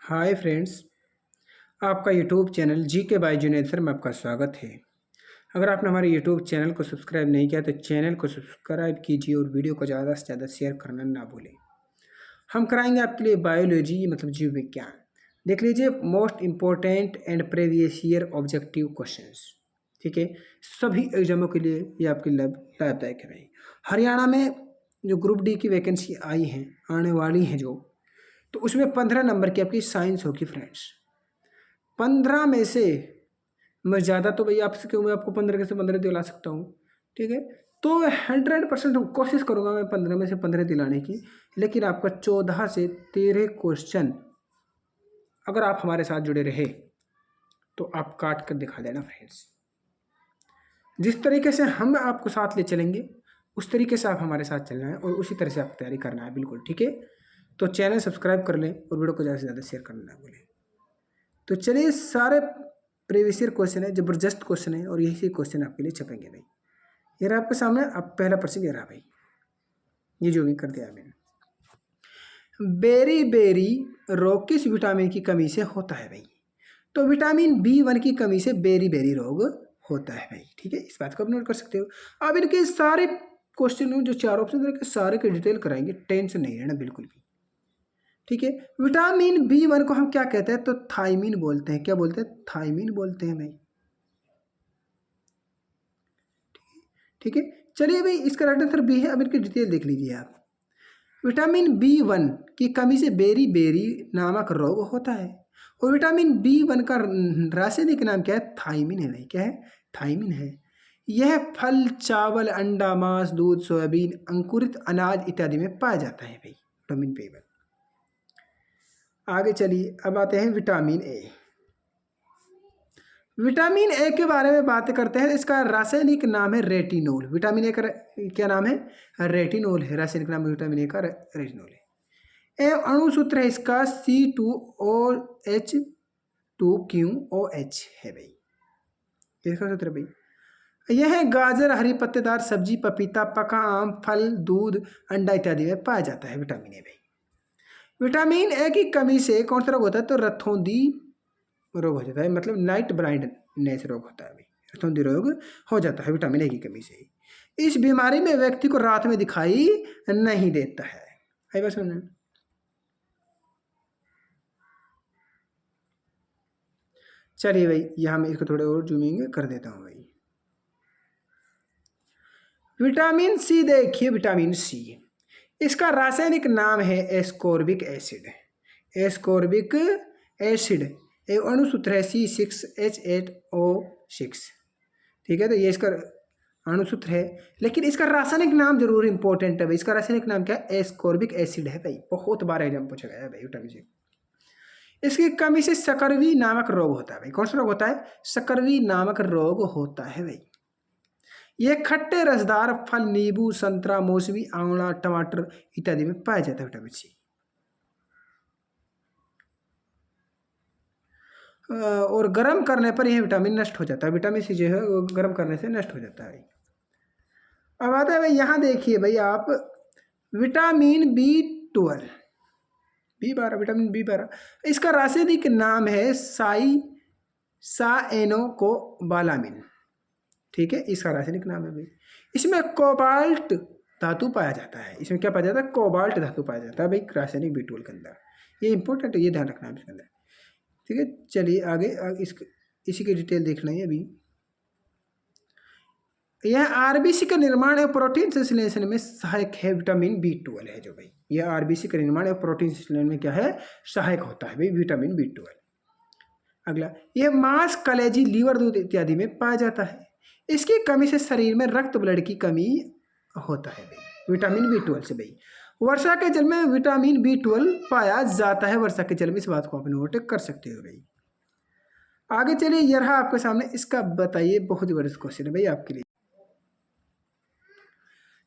Hi friends, आपका YouTube channel जी के bye जुनेसर में आपका स्वागत है। अगर आपने हमारे यूट्यूब चैनल को सब्सक्राइब नहीं किया तो चैनल को सब्सक्राइब कीजिए और वीडियो को ज़्यादा से ज़्यादा शेयर करना ना भूलें। हम कराएंगे आपके लिए बायोलॉजी मतलब जीव विज्ञान। देख लीजिए most important and previous year objective questions. ठीक है, सभी एग्जामों के लिए ये आपके लाभदायक है भाई। हरियाणा में जो ग्रुप डी की वैकेंसी आई हैं आने वाली हैं जो, तो उसमें 15 नंबर की आपकी साइंस होगी फ्रेंड्स। 15 में से मैं ज़्यादा तो भैया आपसे क्यों, मैं आपको 15 के से 15 दिला सकता हूँ। ठीक है, तो 100% कोशिश करूँगा मैं 15 में से 15 दिलाने की। लेकिन आपका 14 से 13 क्वेश्चन अगर आप हमारे साथ जुड़े रहे तो आप काट कर दिखा देना फ्रेंड्स। जिस तरीके से हम आपको साथ ले चलेंगे उस तरीके से आप हमारे साथ चलना है और उसी तरह से आप तैयारी करना है। बिल्कुल ठीक है, तो चैनल सब्सक्राइब कर लें और वीडियो को ज़्यादा से ज़्यादा शेयर करना ना भूलें। तो चलिए, सारे प्रीवियस ईयर क्वेश्चन है, जबरदस्त क्वेश्चन है और यही से क्वेश्चन आपके लिए छपेंगे भाई। ये रहा आपके सामने, अब पहला प्रश्न ये रहा भाई, ये जो भी कर दिया मैंने। बेरी बेरी रोग किस विटामिन की कमी से होता है भाई? तो विटामिन B1 की कमी से बेरी बेरी रोग होता है भाई। ठीक है, इस बात को आप नोट कर सकते हो। अब इनके सारे क्वेश्चन जो 4 ऑप्शन रखे सारे के डिटेल कराएंगे, टेंशन नहीं रहना बिल्कुल भी। ठीक है, विटामिन B1 को हम क्या कहते हैं? तो थायमीन बोलते हैं। क्या बोलते हैं? थायमीन बोलते हैं भाई। ठीक है, चलिए भाई, इसका राइट आंसर बी है। अब इनकी डिटेल देख लीजिए आप। विटामिन B1 की कमी से बेरी बेरी नामक रोग होता है और विटामिन B1 का रासायनिक नाम क्या है? थायमीन है भाई। क्या है? थायमीन है। यह फल, चावल, अंडा, मांस, दूध, सोयाबीन, अंकुरित अनाज इत्यादि में पाया जाता है भाई विटामिन B1। आगे चलिए, अब आते हैं विटामिन ए। विटामिन ए के बारे में बात करते हैं। इसका रासायनिक नाम है रेटिनोल। विटामिन ए का क्या नाम है? रेटिनोल है। रासायनिक नाम विटामिन ए का रेटिनोल है। अणु सूत्र है इसका C2OH2QOH है भाई। इसका सूत्र भाई यह है। गाजर, हरी पत्तेदार सब्जी, पपीता, पका आम, फल, दूध, अंडा इत्यादि में पाया जाता है विटामिन ए भाई। विटामिन ए की कमी से कौन सा रोग होता है? तो रथोंदी रोग हो जाता है, मतलब नाइट ब्लाइंडनेस रोग होता है भाई। रथोंदी रोग हो जाता है विटामिन ए की कमी से। इस बीमारी में व्यक्ति को रात में दिखाई नहीं देता है। आई बात समझ? चलिए भाई, यहाँ मैं इसको थोड़े और जूमिंग कर देता हूँ भाई। विटामिन सी देखिए, विटामिन सी इसका रासायनिक नाम है एस्कॉर्बिक एसिड। एस्कॉर्बिक एसिड एक अणु सूत्र है C6H8O6। ठीक है, तो ये इसका अणु सूत्र है, लेकिन इसका रासायनिक नाम जरूर इंपॉर्टेंट है भाई। इसका रासायनिक नाम क्या है? एस्कॉर्बिक एसिड है भाई। बहुत बार एग्जाम पूछा गया है भाई विटामिन सी। इसकी कमी से सकरवी नामक रोग होता है भाई। कौन सा रोग होता है? सकरवी नामक रोग होता है भाई। यह खट्टे रसदार फल, नींबू, संतरा, मौसमी, आंवला, टमाटर इत्यादि में पाया जाता है विटामिन सी। और गर्म करने पर यह विटामिन नष्ट हो जाता है। विटामिन सी जो है वो गर्म करने से नष्ट हो जाता है। अब आता है भाई, यहाँ देखिए भाई आप, vitamin B12, B12, vitamin B12 इसका रासायनिक नाम है साइनोकोबालामिन। ठीक है, इसका रासायनिक नाम है भाई। इसमें कोबाल्ट धातु पाया जाता है। इसमें क्या पाया जाता है? कोबाल्ट धातु पाया जाता है भाई रासायनिक B12 के अंदर। ये इंपॉर्टेंट है, ये ध्यान रखना है इसके अंदर। ठीक है, चलिए आगे इसी की डिटेल देखना है अभी। यह आरबीसी का निर्माण है, प्रोटीन संश्लेषण में सहायक है। विटामिन B12 है जो भाई, यह आरबीसी का निर्माण है, प्रोटीन संश्लेषण में क्या है? सहायक होता है भाई विटामिन B12। अगला, यह मांस, कलेजी, लीवर, दूध इत्यादि में पाया जाता है। इसकी कमी से शरीर में रक्त ब्लड की कमी होता है भाई विटामिन B12 से भाई। वर्षा के जल में विटामिन B12 पाया जाता है। वर्षा के जल में, इस बात को आप नोट कर सकते हो भाई। आगे चलिए, यह रहा आपके सामने, इसका बताइए। बहुत जबरदस्त क्वेश्चन है भाई आपके लिए।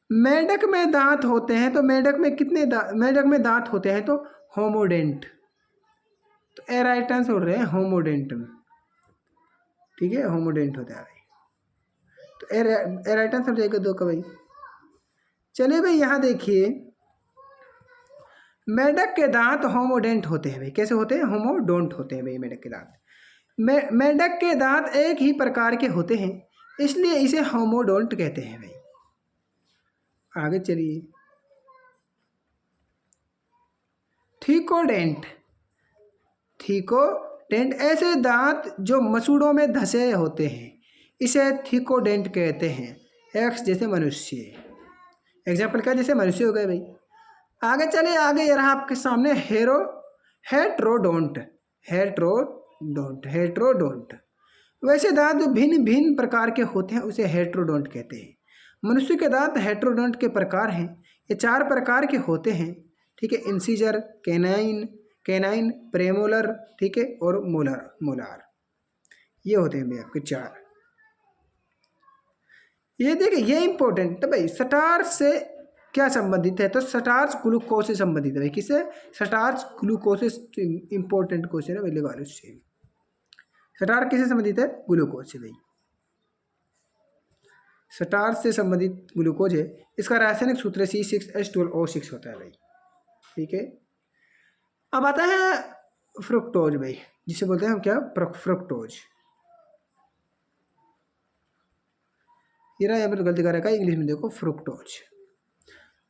मेंढक में दांत होते हैं तो मेंढक में कितने मेंढक में दांत होते हैं? तो होमोडेंट। तो ए राइट आंसर हो रहे हैं होमोडेंट। ठीक है, होमोडेंट होता है भाई। तो ए राइट आंसर हो जाएगा 2 का भाई। चलिए भाई, यहाँ देखिए, मेंढक के दांत होमोडेंट होते हैं भाई। कैसे होते हैं? होमोडोंट होते हैं भाई मेंढक के दांत। मेंढक के दांत एक ही प्रकार के होते हैं, इसलिए इसे होमोडोंट कहते हैं भाई। आगे चलिए। थीकोडेंट। थीकोडेंट ऐसे दांत जो मसूड़ों में धंसे होते हैं, इसे थीकोडेंट कहते हैं। एक्स जैसे मनुष्य। एग्जाम्पल क्या? जैसे मनुष्य हो गए भाई। आगे चले। आगे ये रहा आपके सामने हेट्रोडोंट। हेट्रोडोंट। हेट्रोडोंट वैसे दांत जो भिन्न भिन्न प्रकार के होते हैं उसे हेट्रोडोंट कहते हैं। मनुष्य के दांत हेट्रोडोंट के प्रकार हैं। ये 4 प्रकार के होते हैं, ठीक है। इंसीजर, कैनाइन, प्रेमोलर, ठीक है, और मोलार। ये होते हैं भाई आपके 4। ये देखिए, ये इंपॉर्टेंट है भाई। स्टार्च से क्या संबंधित है? तो स्टार्च ग्लूकोज से संबंधित है भाई। किससे? स्टार्च ग्लूकोज से। इंपॉर्टेंट क्वेश्चन है भाई, लगा लो इससे। स्टार्च किससे संबंधित है? ग्लूकोज से भाई। स्टार्च से संबंधित ग्लूकोज है। इसका रासायनिक सूत्र C6H12O6 होता है भाई, ठीक है। अब आता है फ्रुक्टोज भाई, जिसे बोलते हैं हम क्या? फ्रुक्टोज। ये रहा, यहाँ पर गलती कर रखा है, इंग्लिश में देखो फ्रुक्टोज।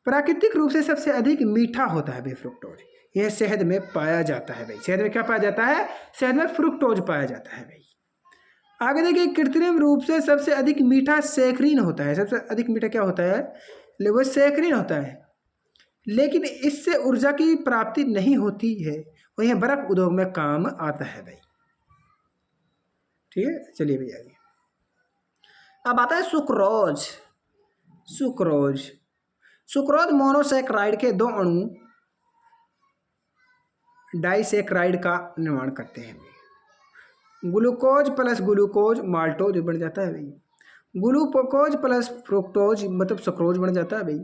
प्राकृतिक रूप से सबसे अधिक मीठा होता है भाई फ्रुक्टोज। यह शहद में पाया जाता है भाई। शहद में क्या पाया जाता है? शहद में फ्रुक्टोज पाया जाता है भाई। आगे देखिए, कृत्रिम रूप से सबसे अधिक मीठा सैकरीन होता है। सबसे अधिक मीठा क्या होता है? वो सैकरीन होता है, लेकिन इससे ऊर्जा की प्राप्ति नहीं होती है और यह बर्फ उद्योग में काम आता है भाई, ठीक है। चलिए भैया आगे। अब आता है सुक्रोज। सुक्रोज। सुक्रोज मोनोसैकराइड के 2 अणु डाइसैकराइड का निर्माण करते हैं भाई। ग्लूकोज प्लस ग्लूकोज माल्टोज बन जाता है भाई। ग्लूकोज प्लस फ्रुक्टोज मतलब सुक्रोज बन जाता है भाई।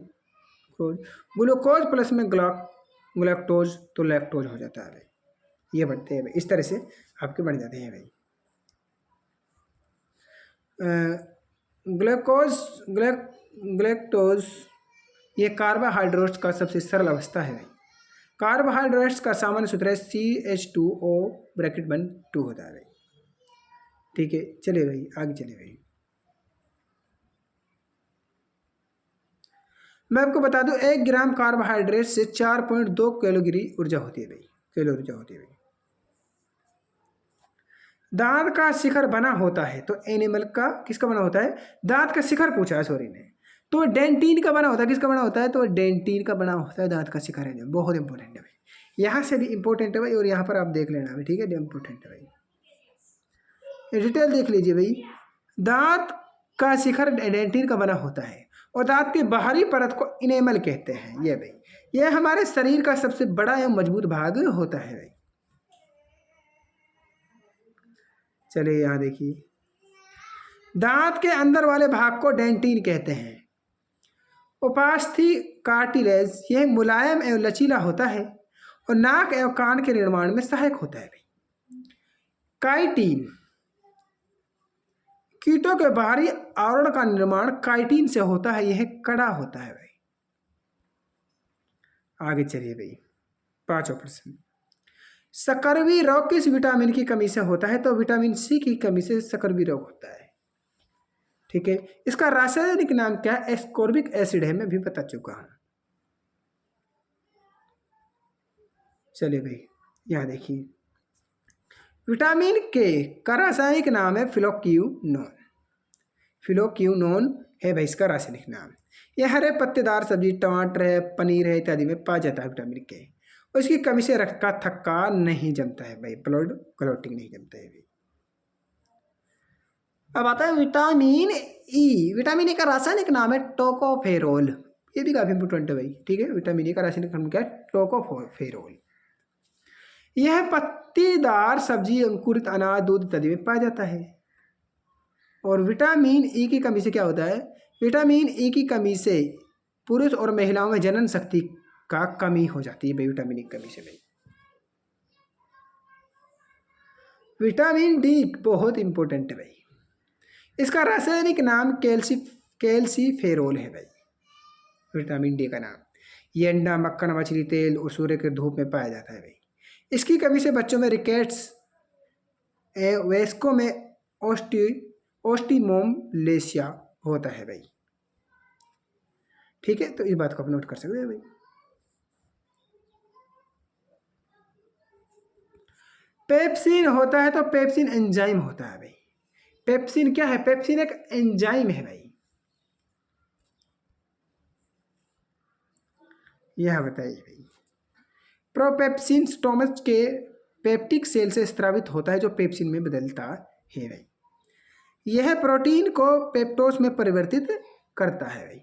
ग्लूकोज प्लस में ग्लैक्टोज तो लैक्टोज हो जाता है भाई। ये बनते हैं भाई, इस तरह से आपके बन जाते हैं भाई। ग्लैक्टोज ये कार्बोहाइड्रेट्स का सबसे सरल अवस्था है भाई। कार्बोहाइड्रेट्स का सामान्य सूत्र है CH2O ब्रैकेट 2 होता है भाई, ठीक है। चलिए भाई आगे चलिए भाई। मैं आपको बता दूं, 1 ग्राम कार्बोहाइड्रेट से 4.2 कैलोरी ऊर्जा होती है भाई। कैलोरी ऊर्जा होती है भाई। दांत का शिखर बना होता है, तो एनिमल का किसका बना होता है? दांत का शिखर पूछा है सॉरी ने, तो डेंटिन का बना होता है। किसका बना होता है? तो डेंटिन का बना होता है दांत का शिखर है। बहुत इंपॉर्टेंट है भाई, यहाँ से भी इंपॉर्टेंट है भाई, और यहाँ पर आप देख लेना भाई, ठीक है। इंपॉर्टेंट है भाई, डिटेल देख लीजिए भाई। दांत का शिखर डेंटिन का बना होता है और दांत की बाहरी परत को इनेमल कहते हैं। ये भाई, ये हमारे शरीर का सबसे बड़ा एवं मजबूत भाग होता है भाई। चलिए यहाँ देखिए, दांत के अंदर वाले भाग को डेंटिन कहते हैं। उपास्थि कार्टिलेज यह मुलायम एवं लचीला होता है और नाक एवं कान के निर्माण में सहायक होता है भाई। काइटिन, कीटों के बाहरी आवरण का निर्माण काइटिन से होता है। यह कड़ा होता है भाई। आगे चलिए भाई, 5वां प्रश्न। सकरवी रोग किस विटामिन की कमी से होता है? तो विटामिन C की कमी से सकरवी रोग होता है, ठीक है। इसका रासायनिक नाम क्या है? एस्कॉर्बिक एसिड है, मैं भी बता चुका हूं। चलिए भाई यहाँ देखिए, विटामिन K का रासायनिक नाम है फिलोक्यूनोन। फिलोक्यूनोन है भाई इसका रासायनिक नाम। यह हरे पत्तेदार सब्जी, टमाटर है, पनीर है इत्यादि में पाया जाता है विटामिन K, और इसकी कमी से रक्त का थक्का नहीं जमता है भाई, ब्लड क्लॉटिंग नहीं जमता है भाई। अब आता है विटामिन E। विटामिन E का रासायनिक नाम है टोकोफेरोल। ये भी काफी इंपोर्टेंट है भाई, ठीक है। विटामिन E का रासायनिक नाम क्या है? टोकोफेरोल। यह पत्तीदार सब्जी, अंकुरित अनाज, दूध इत्यादि में पाया जाता है। और विटामिन E की कमी से क्या होता है? विटामिन E की कमी से पुरुष और महिलाओं में जनन शक्ति का कमी हो जाती है भाई, विटामिन E की कमी से भाई। विटामिन D बहुत इंपॉर्टेंट है भाई। इसका रासायनिक नाम कैल्सीफेरोल है भाई, विटामिन D का नाम। ये अंडा, मक्खन, मछली, तेल और सूर्य के धूप में पाया जाता है भाई। इसकी कमी से बच्चों में रिकेट्स, वयस्कों में ओस्टी ओस्टिमोमलेशिया होता है भाई। ठीक है, तो इस बात को आप नोट कर सकते हैं भाई। पेप्सिन होता है तो पेप्सिन एंजाइम होता है भाई। पेप्सिन क्या है? पेप्सिन एक एंजाइम है भाई। यह बताइए भाई। प्रोपेप्सिन स्टोमच के पेप्टिक सेल से स्रावित होता है जो पेप्सिन में बदलता है भाई। यह प्रोटीन को पेप्टोस में परिवर्तित करता है भाई।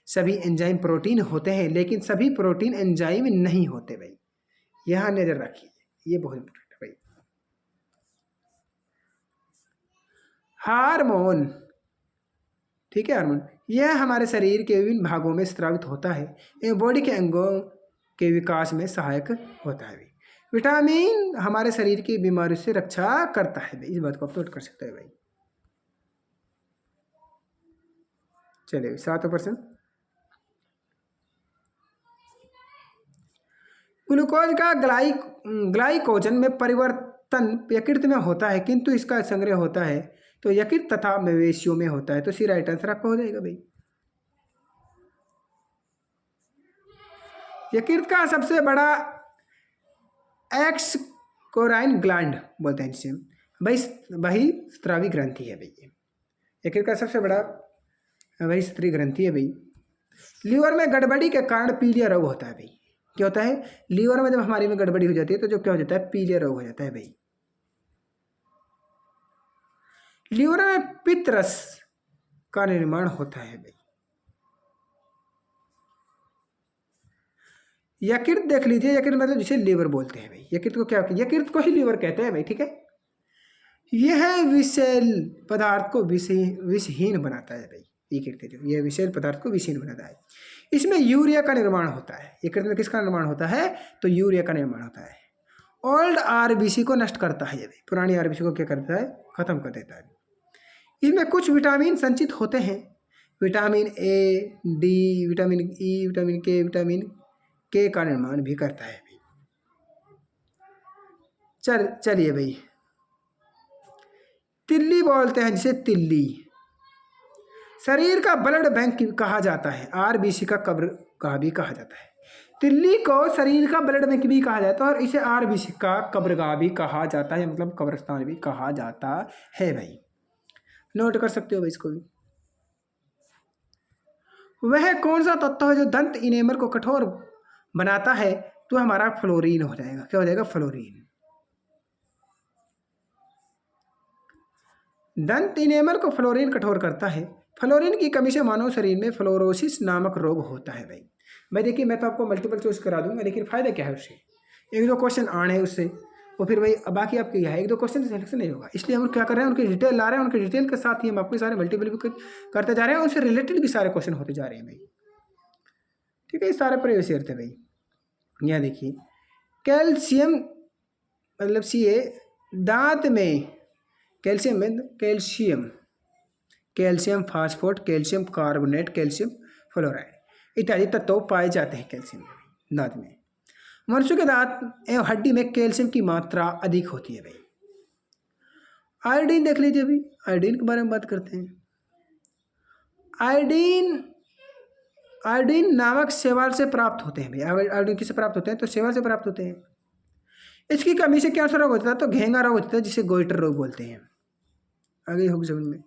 सभी एंजाइम प्रोटीन होते हैं लेकिन सभी प्रोटीन एंजाइम नहीं होते भाई। यह नजर रखिए, ये बहुत इंपॉर्टेंट है भाई। हार्मोन, ठीक है, हार्मोन यह हमारे शरीर के विभिन्न भागों में स्रावित होता है एवं बॉडी के अंगों के विकास में सहायक होता है भाई। विटामिन हमारे शरीर की बीमारियों से रक्षा करता है भाई। इस बात को आप नोट कर सकते हैं भाई। चलिए 7%। ग्लूकोज का ग्लाइकोजन में परिवर्तन यकृत में होता है किंतु इसका संग्रह होता है तो यकृत तथा मवेशियों में होता है। तो सी राइट आंसर आपका हो जाएगा भाई। यकृत का सबसे बड़ा एक्सक्राइन ग्लैंड बोलते हैं जिसे वही स्त्रावी ग्रंथि है भाई। यकृत का सबसे बड़ा वही स्त्री ग्रंथि है भाई। लीवर में गड़बड़ी के कारण पीलिया रोग होता है भाई। क्या होता है? लीवर में जब हमारी में गड़बड़ी हो जाती है तो जो क्या हो जाता है? पीलिया रोग हो जाता है भाई। लीवर में पित्त रस का निर्माण होता है भाई। यकृत देख लीजिए, यकृत मतलब जिसे लीवर बोलते हैं भाई। यकृत को क्या, यकृत को ही लीवर कहते हैं भाई। ठीक है, यह विषैल पदार्थ को विषहीन बनाता है भाई। यकृत जो यह विषैल पदार्थ को विषहीन बनाता है। इसमें यूरिया का निर्माण होता है। यकृत में किसका निर्माण होता है? तो यूरिया का निर्माण होता है। ओल्ड आरबीसी को नष्ट करता है भाई। पुरानी आरबीसी को क्या करता है? खत्म कर देता है। इसमें कुछ विटामिन संचित होते हैं। Vitamin A, D, vitamin E, vitamin के का निर्माण भी करता है भाई। चलिए भाई, तिल्ली बोलते हैं जिसे तिल्ली। शरीर का ब्लड बैंक कहा जाता है। आरबीसी का कब्रगाह भी कहा जाता है। तिल्ली को शरीर का ब्लड बैंक भी कहा जाता है और इसे आरबीसी का कब्रगाह भी कहा जाता है, मतलब कब्रिस्तान भी कहा जाता है भाई। नोट कर सकते हो भाई इसको भी। वह कौन सा तत्व है जो दंत इनेमर को कठोर बनाता है? तो हमारा फ्लोरीन हो जाएगा। क्या हो जाएगा? फ्लोरीन। दंत इनेमर को फ्लोरीन कठोर करता है। फ्लोरीन की कमी से मानव शरीर में फ्लोरोसिस नामक रोग होता है भाई। देखिए, मैं तो आपको मल्टीपल चॉइस करा दूंगा लेकिन फायदा क्या है उससे? एक दो क्वेश्चन आने उससे और फिर भाई बाकी आपके यहाँ एक दो क्वेश्चन सिलेक्शन नहीं होगा। इसलिए हम क्या कर रहे हैं, उनकी डिटेल ला रहे हैं। उनके डिटेल के साथ ही हम आपके सारे मल्टीपल भी करते जा रहे हैं। उनसे रिलेटेड भी सारे क्वेश्चन होते जा रहे हैं भाई। ठीक है, ये सारे प्रीवियस ईयर थे भाई। यहाँ देखिए, कैल्शियम मतलब सी ए दांत में calcium phosphate, calcium carbonate, calcium fluoride इत्यादि तत्व पाए जाते हैं कैल्शियम दांत में। मनुष्य के दांत एवं हड्डी में कैल्शियम की मात्रा अधिक होती है भाई। आयोडीन देख लीजिए अभी। आयोडीन के बारे में बात करते हैं। आयोडीन नामक शैवाल से प्राप्त होते हैं भाई। आयोडीन किससे प्राप्त होते हैं? तो शैवाल से प्राप्त होते हैं। इसकी कमी से क्या रोग होता है? तो घेंगा रोग होता है जिसे गोइटर रोग बोलते हैं। आगे होगी समझ में।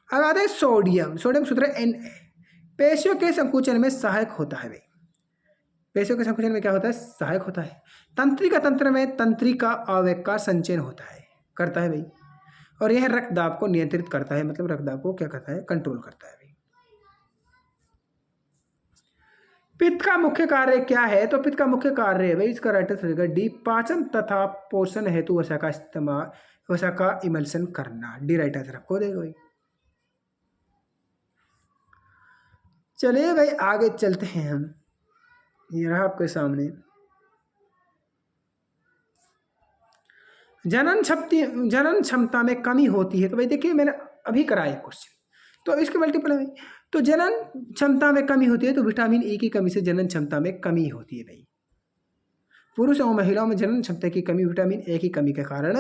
अब आते हैं सोडियम सूत्र Na। पेशियों के संकुचन में सहायक होता है भाई। पेशियों के संकुचन में क्या होता है? सहायक होता है। तंत्रिका तंत्र में तंत्रिका आवेग का संचयन होता है, करता है भाई। और यह रक्तदाब को नियंत्रित करता है, मतलब रक्तदाब को क्या करता है? कंट्रोल करता है भाई। पित्त का मुख्य कार्य क्या है? तो पित्त का मुख्य कार्य है भाई, इसका राइट आंसर डी, पाचन तथा पोषण हेतु वसा का इस्तेमाल, वसा का इमल्सन करना। डी राइट आंसर आपको देगा भाई। चलिए भाई आगे चलते हैं हम। ये रहा आपके सामने जनन क्षमता में कमी होती है। तो भाई देखिए, मैंने अभी कराया क्वेश्चन। तो इसके मल्टीपल है भाई। तो जनन क्षमता में कमी होती है तो विटामिन ए की कमी से जनन क्षमता में कमी होती है भाई। पुरुष और महिलाओं में जनन क्षमता की कमी विटामिन ए की कमी के कारण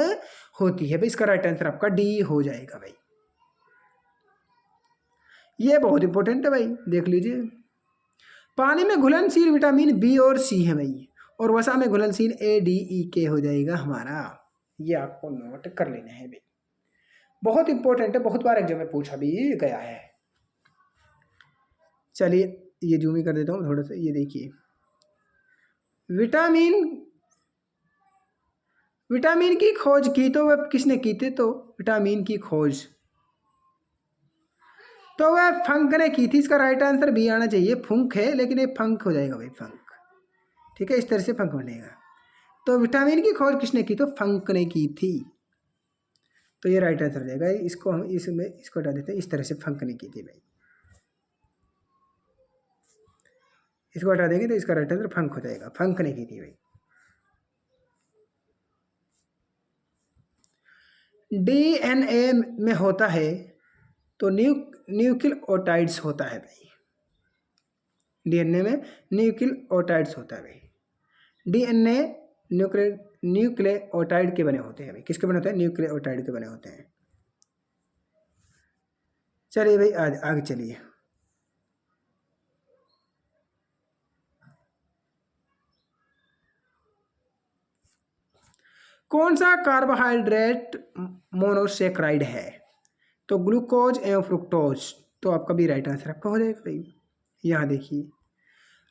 होती है भाई। इसका राइट आंसर आपका डी हो जाएगा भाई। ये बहुत इंपॉर्टेंट है भाई, देख लीजिए। पानी में घुलनशील विटामिन बी और सी है भाई, और वसा में घुलनशील ए डी ई के हो जाएगा हमारा। ये आपको नोट कर लेना है भाई, बहुत इंपॉर्टेंट है, बहुत बार एग्जाम में पूछा भी गया है। चलिए ये जूम ही कर देता हूँ थोड़ा सा। ये देखिए विटामिन की खोज की तो वह किसने की थी? तो विटामिन की खोज तो वह फंक ने की थी। इसका राइट आंसर भी आना चाहिए। फंक है लेकिन ये फंक हो जाएगा भाई, फंक। ठीक है, इस तरह से फंक बनेगा। तो विटामिन की खोज किसने की? तो फंक ने की थी। तो ये राइट आंसर हो जाएगा। इसको हम इसको हटा देते हैं। इस तरह से फंक ने की थी भाई, इसको हटा देंगे तो इसका राइट आंसर फंक हो जाएगा। फंक ने की थी भाई। डीएनए में होता है तो न्यूक्लियोटाइड्स होता है भाई। डीएनए में न्यूक्लियोटाइड्स होता है भाई। डीएनए न्यूक्लियोटाइड के बने होते हैं भाई। किसके बने होते हैं? न्यूक्लियोटाइड के बने होते हैं। चलिए भाई आगे चलिए। कौन सा कार्बोहाइड्रेट मोनोसेक्राइड है? तो ग्लूकोज एवं फ्रुक्टोज। तो आपका भी राइट आंसर आपका हो जाएगा भाई। यहाँ देखिए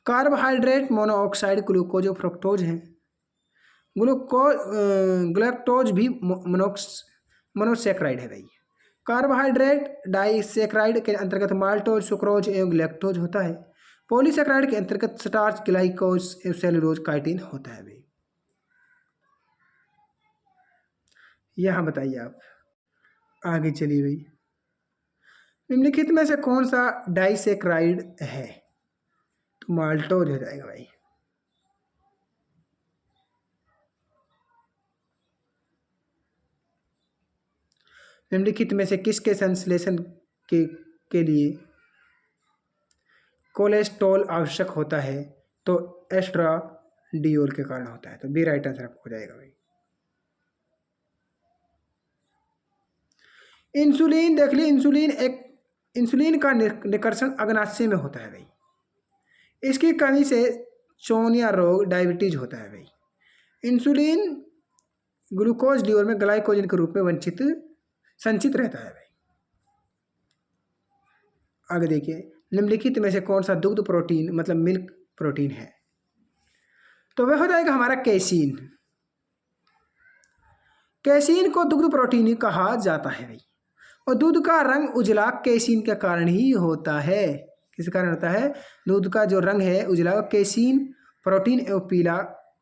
कार्बोहाइड्रेट मोनोऑक्साइड ग्लूकोज और फ्रुक्टोज है। ग्लैक्टोज भी मोनोसेक्राइड है भाई। कार्बोहाइड्रेट डाइसेक्राइड के अंतर्गत माल्टोज, सुक्रोज एवं ग्लैक्टोज होता है। पॉलीसेक्राइड के अंतर्गत स्टार्च, ग्लाइकोज एवं सेलुलोज, काइटिन होता है भाई। यहाँ बताइए आप। आगे चलिए भाई। निम्नलिखित में से कौन सा डाइसेक्राइड है? तो माल्टोज हो जाएगा भाई। निम्नलिखित में से किसके संश्लेषण के लिए कोलेस्ट्रॉल आवश्यक होता है? तो एस्ट्राडियोल के कारण होता है। तो बी राइट आंसर आपको हो जाएगा भाई। इंसुलिन देख ली। इंसुलिन का निकर्षण अग्नाशय में होता है भाई। इसकी कमी से चौनिया रोग, डायबिटीज होता है भाई। इंसुलिन ग्लूकोज लीवर में ग्लाइकोजन के रूप में संचित रहता है भाई। आगे देखिए निम्नलिखित में से कौन सा दुग्ध प्रोटीन मतलब मिल्क प्रोटीन है? तो वह हो जाएगा हमारा कैसीन। कैसीन को दुग्ध प्रोटीन कहा जाता है भाई। और दूध का रंग उजला कैसीन के कारण ही होता है। किस कारण होता है? दूध का जो रंग है उजला, कैसीन प्रोटीन एवं पीला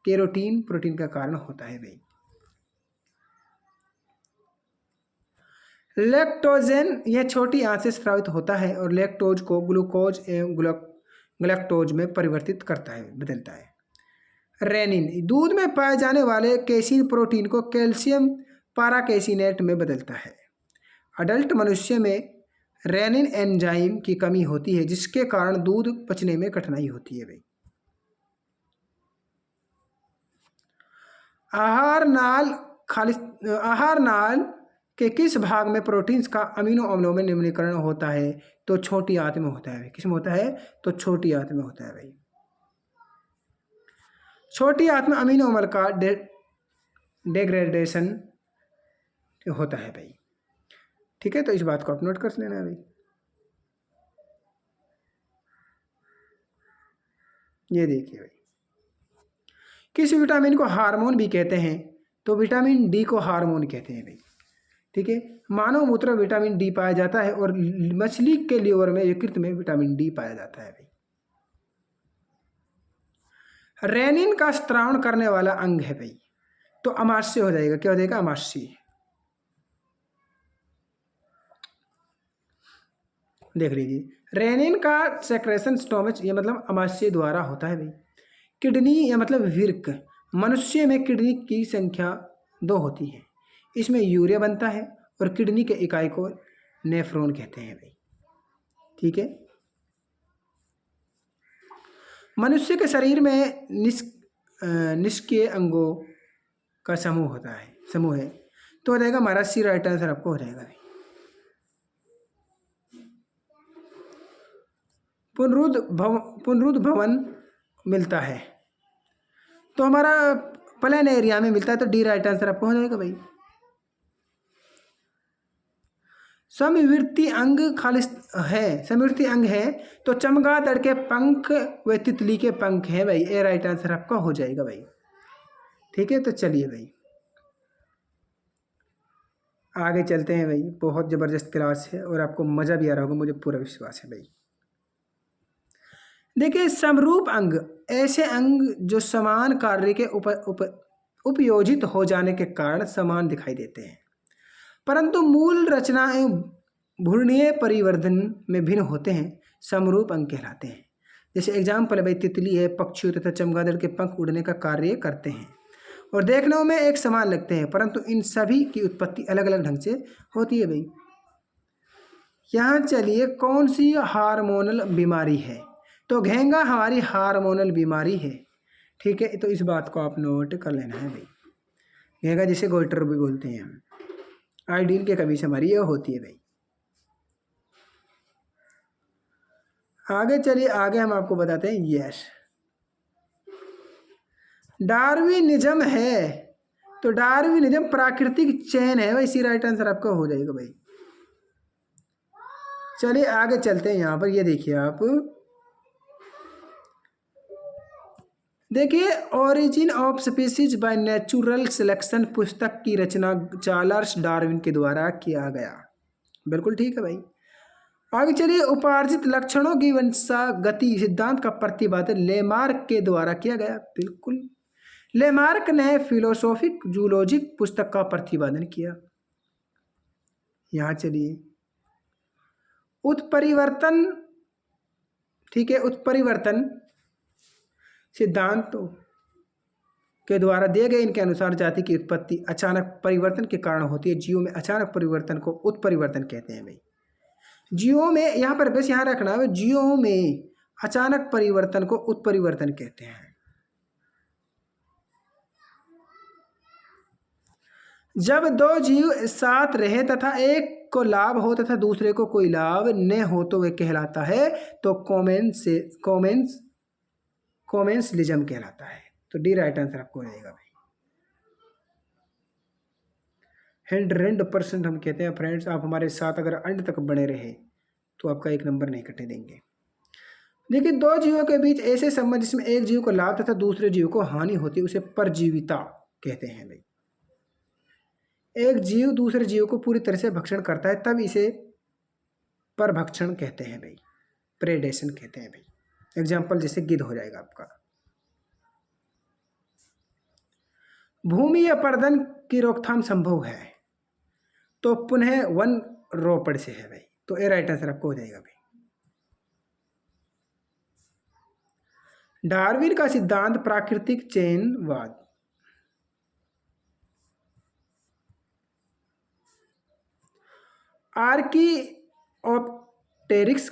केरोटीन प्रोटीन का कारण होता है भाई। लैक्टोजेन यह छोटी आंत से स्रावित होता है और लैक्टोज को ग्लूकोज एवं ग्लैक्टोज में परिवर्तित करता है, बदलता है। रेनिन दूध में पाए जाने वाले कैसीन प्रोटीन को कैल्शियम पाराकैसिनेट में बदलता है। अडल्ट मनुष्य में रेनिन एंजाइम की कमी होती है जिसके कारण दूध पचने में कठिनाई होती है भाई। आहार नाल के किस भाग में प्रोटीन्स का अमीनो अम्लों में निम्नीकरण होता है? तो छोटी आंत में होता है भाई। किस में होता है? तो छोटी आंत में होता है भाई। छोटी आंत में अमीनो अम्ल का डेग्रेडेशन होता है भाई। ठीक है, तो इस बात को आप नोट कर लेना है भाई। ये देखिए भाई, किस विटामिन को हार्मोन भी कहते हैं? तो विटामिन डी को हार्मोन कहते हैं भाई। ठीक है, मानव मूत्र में विटामिन डी पाया जाता है और मछली के लीवर में यकृत में विटामिन डी पाया जाता है भाई। रेनिन का स्त्रावण करने वाला अंग है भाई। तो अमाशय हो जाएगा। क्या हो जाएगा? अमाशय। देख लीजिए रेनिन का सेक्रेशन स्टोमच, ये मतलब अमाशय द्वारा होता है भाई। किडनी या मतलब विर्क, मनुष्य में किडनी की संख्या 2 होती है। इसमें यूरिया बनता है और किडनी के इकाई को नेफ्रॉन कहते हैं भाई। ठीक है। मनुष्य के शरीर में निष्क्रिय अंगों का समूह है। तो हो जाएगा हमारा सी, राइट आंसर आपको हो जाएगा। पुनरुद्ध भवन मिलता है तो हमारा प्लेन एरिया में मिलता है, तो डी राइट आंसर आपको हो जाएगा भाई। समवर्ती अंग है तो चमगादड़ के पंख व तितली के पंख है भाई, ए राइट आंसर आपका हो जाएगा भाई। ठीक है, तो चलिए भाई आगे चलते हैं भाई। बहुत ज़बरदस्त क्लास है और आपको मज़ा भी आ रहा होगा, मुझे पूरा विश्वास है भाई। देखिए, समरूप अंग ऐसे अंग जो समान कार्य के उपयोजित हो जाने के कारण समान दिखाई देते हैं, परंतु मूल रचना एवं घूर्णीय परिवर्धन में भिन्न होते हैं, समरूप अंग कहलाते हैं। जैसे एग्जाम्पल है भाई, तितली है, पक्षियों तथा चमगादड़ के पंख उड़ने का कार्य करते हैं और देखने में एक समान लगते हैं, परंतु इन सभी की उत्पत्ति अलग अलग ढंग से होती है भाई। यहाँ चलिए, कौन सी हार्मोनल बीमारी है? तो घेंगा हमारी हार्मोनल बीमारी है। ठीक है, तो इस बात को आप नोट कर लेना है भाई। घेंगा जिसे गोइटर भी बोलते हैं हम, आयोडीन की कमी से हमारी ये होती है भाई। आगे चलिए, आगे हम आपको बताते हैं। यस, डार्विनिज्म है तो डार्विनिज्म प्राकृतिक चयन है भाई, सी राइट आंसर आपका हो जाएगा भाई। चलिए आगे चलते हैं। यहाँ पर ये देखिए, आप देखिए, origin of species by natural selection पुस्तक की रचना चार्ल्स डार्विन के द्वारा किया गया। बिल्कुल ठीक है भाई। आगे चलिए, उपार्जित लक्षणों की वंशागति सिद्धांत का प्रतिपादन लेमार्क के द्वारा किया गया। बिल्कुल, लेमार्क ने फिलोसोफिक जूलॉजिक पुस्तक का प्रतिपादन किया। यहाँ चलिए, उत्परिवर्तन, ठीक है, उत्परिवर्तन सिद्धांतों के द्वारा दिए गए इनके अनुसार जाति की उत्पत्ति अचानक परिवर्तन के कारण होती है। जीवों में अचानक परिवर्तन को उत्परिवर्तन कहते हैं भाई। जीवों में, यहाँ पर बस यहाँ रखना है, जीवों में अचानक परिवर्तन को उत्परिवर्तन कहते हैं। जब दो जीव साथ रहे तथा एक को लाभ हो तथा दूसरे को कोई लाभ न हो तो वह कहलाता है, तो कोमेंसलिज्म कहलाता है। तो डी राइट आंसर आपको हो जाएगा भाई। 100% हम कहते हैं फ्रेंड्स, आप हमारे साथ अगर अंत तक बने रहे तो आपका एक नंबर नहीं कटे देंगे। देखिए, दो जीवों के बीच ऐसे संबंध जिसमें एक जीव को लाभ तथा दूसरे जीव को हानि होती है उसे परजीविता कहते हैं भाई। एक जीव दूसरे जीव को पूरी तरह से भक्षण करता है तब इसे परभक्षण कहते हैं भाई, प्रेडेशन कहते हैं भाई। एग्जाम्पल जैसे गिद्ध हो जाएगा आपका। भूमि अपरदन की रोकथाम संभव है तो पुनः वन रोपण से है भाई, तो ए राइट आंसर आपको हो जाएगा भाई। डार्विन का सिद्धांत प्राकृतिक चयनवाद। आर्कियोप्टेरिक्स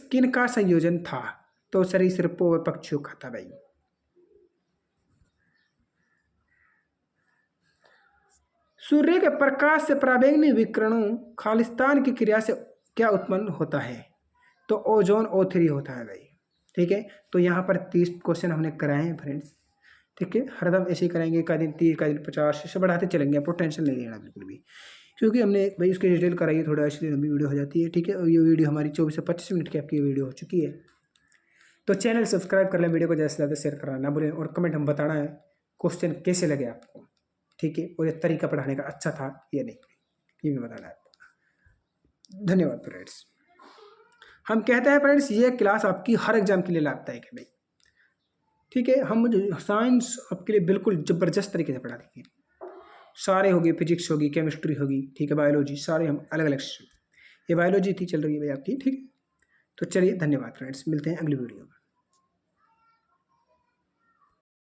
किन का संयोजन था? तो सरीसृपों व पक्षियों का था भाई। सूर्य के प्रकाश से पराबैंगनी विकिरणों खालिस्तान की क्रिया से क्या उत्पन्न होता है? तो ओजोन O3 होता है भाई। ठीक है, तो यहाँ पर 30 क्वेश्चन हमने कराए हैं फ्रेंड्स। ठीक है, हरदम ऐसे ही कराएंगे, का दिन 30 का दिन 50 से बढ़ाते चलेंगे, आपको टेंशन नहीं लेना बिल्कुल भी, क्योंकि हमने भाई उसकी डिटेल कराई है, थोड़ा इसलिए लंबी वीडियो हो जाती है। ठीक है, और ये वीडियो हमारी 24 से 25 मिनट की आपकी वीडियो हो चुकी है। तो चैनल सब्सक्राइब कर लें, वीडियो को ज़्यादा से ज़्यादा शेयर करना ना भूलें और कमेंट हम बताना है क्वेश्चन कैसे लगे आपको। ठीक है, और ये तरीका पढ़ाने का अच्छा था या नहीं, ये भी बताना है आपको। धन्यवाद फ्रेंड्स। हम कहते हैं फ्रेंड्स, ये क्लास आपकी हर एग्जाम के लिए लाभदायक है भाई। ठीक है, हम साइंस आपके लिए बिल्कुल ज़बरदस्त तरीके से पढ़ा देंगे। सारे होगी, फिजिक्स होगी, केमिस्ट्री होगी, ठीक है, बायोलॉजी, सारे हम अलग अलग। ये बायोलॉजी थी चल रही है भाई आपकी। ठीक है, तो चलिए धन्यवाद फ्रेंड्स, मिलते हैं अगली वीडियो में।